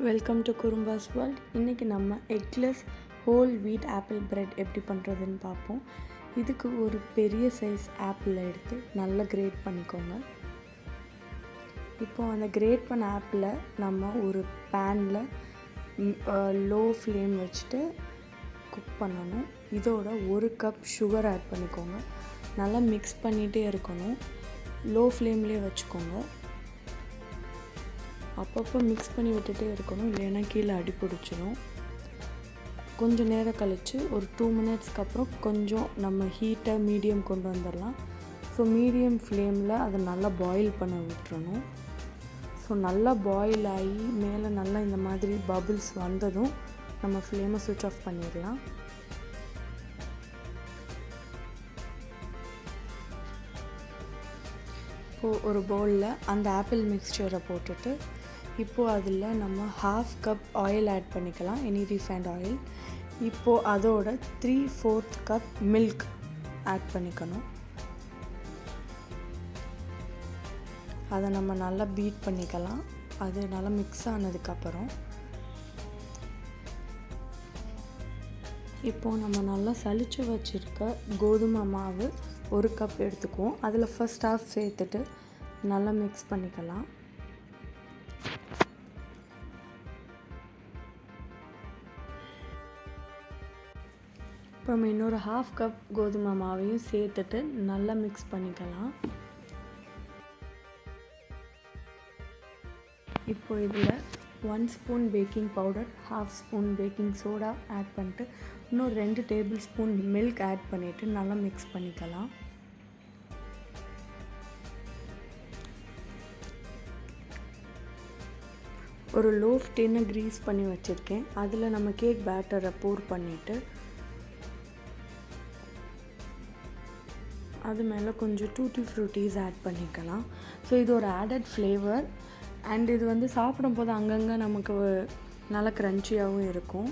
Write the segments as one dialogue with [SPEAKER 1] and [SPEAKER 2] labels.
[SPEAKER 1] Welcome to குறும்பாஸ் world. இன்றைக்கி நம்ம eggless whole wheat apple bread எப்படி பண்ணுறதுன்னு பார்ப்போம். இதுக்கு ஒரு பெரிய சைஸ் ஆப்பிள் எடுத்து நல்லா கிரேட் பண்ணிக்கோங்க. இப்போது அந்த கிரேட் பண்ண ஆப்பிளை நம்ம ஒரு பேனில் லோ ஃப்ளேம் வச்சுட்டு குக் பண்ணணும். இதோட 1 கப் சுகர் ஆட் பண்ணிக்கோங்க. நல்லா மிக்ஸ் பண்ணிகிட்டே இருக்கணும். லோ ஃப்ளேம்லேயே வச்சுக்கோங்க. அப்பப்போ மிக்ஸ் பண்ணி விட்டுட்டே இருக்கணும், இல்லைன்னா கீழே அடி பிடிச்சிடும். கொஞ்சம் நேரம் கழித்து ஒரு 2 மினிட்ஸ்க்கு அப்புறம் கொஞ்சம் நம்ம ஹீட்டை மீடியம் கொண்டு வந்துடலாம். ஸோ மீடியம் ஃப்ளேமில் அதை நல்லா பாயில் பண்ண விட்டுறணும். ஸோ நல்லா பாயில் ஆகி மேலே நல்லா இந்த மாதிரி பபிள்ஸ் வந்ததும் நம்ம ஃப்ளேமை ஸ்விட்ச் ஆஃப் பண்ணிடலாம். இப்போது ஒரு பவுலில் அந்த ஆப்பிள் மிக்ஸ்சரை போட்டுட்டு இப்போது அதில் நம்ம 1/2 கப் ஆயில் ஆட் பண்ணிக்கலாம், எனி ரீஃபைண்ட் ஆயில். இப்போது அதோட 3/4 கப் மில்க் ஆட் பண்ணிக்கணும். அதை நம்ம நல்லா பீட் பண்ணிக்கலாம். அது நல்லா மிக்ஸ் ஆனதுக்கப்புறம் இப்போது நம்ம நல்லா சலிச்சு வச்சுருக்க கோதுமை மாவு 1 கப் எடுத்துக்குவோம். அதில் ஃபர்ஸ்ட் ஹாஃப் சேர்த்துட்டு நல்லா மிக்ஸ் பண்ணிக்கலாம். இப்போ நம்ம இன்னொரு 1/2 கப் கோதுமை மாவையும் சேர்த்துட்டு நல்லா மிக்ஸ் பண்ணிக்கலாம். இப்போ இதில் 1 spoon baking powder, 1/2 spoon baking soda add பண்ணிட்டு இன்னும் 2 டேபிள் ஸ்பூன் மில்க் ஆட் பண்ணிவிட்டு நல்லா மிக்ஸ் பண்ணிக்கலாம். ஒரு லோஃப் டின்னை க்ரீஸ் பண்ணி வச்சுருக்கேன். அதில் நம்ம கேக் பேட்டரை போர் பண்ணிவிட்டு அது மேலே கொஞ்சம் டூட்டி ஃப்ரூட்டீஸ் ஆட் பண்ணிக்கலாம். ஸோ இது ஒரு ஆடட் ஃப்ளேவர் அண்ட் இது வந்து சாப்பிடும்போது அங்கங்கே நமக்கு நல்லா க்ரன்ச்சியாகவும் இருக்கும்.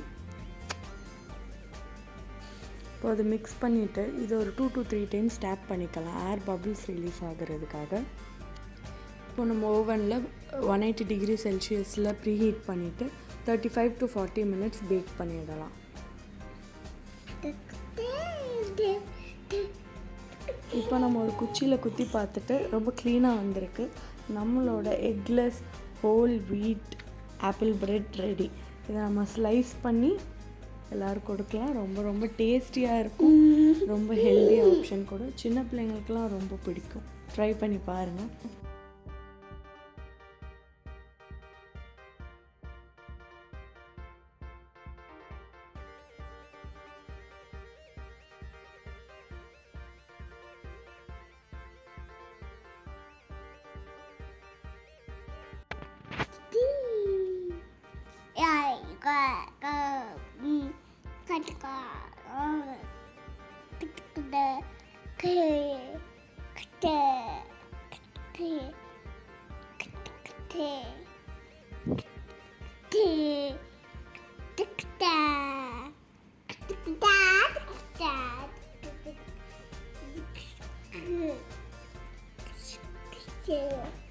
[SPEAKER 1] இப்போ அது மிக்ஸ் பண்ணிவிட்டு இது ஒரு 2 to 3 டைம்ஸ் டேப் பண்ணிக்கலாம், ஏர் பபிள்ஸ் ரிலீஸ் ஆகிறதுக்காக. இப்போ நம்ம ஓவனில் 180 டிகிரி செல்சியஸில் ப்ரீஹீட் பண்ணிவிட்டு 35 to 40 மினிட்ஸ் பேக் பண்ணிடலாம். இப்போ நம்ம ஒரு குச்சியில் குத்தி பார்த்துட்டு ரொம்ப க்ளீனாக வந்திருக்கு. நம்மளோட eggless whole wheat apple bread ready. இதை நம்ம ஸ்லைஸ் பண்ணி எல்லோரும் கொடுக்கலாம். ரொம்ப ரொம்ப டேஸ்டியாக இருக்கும். ரொம்ப ஹெல்தி ஆப்ஷன் கூட. சின்ன பிள்ளைங்களுக்கெலாம் ரொம்ப பிடிக்கும். ட்ரை பண்ணி பாருங்கள்.
[SPEAKER 2] Yeah.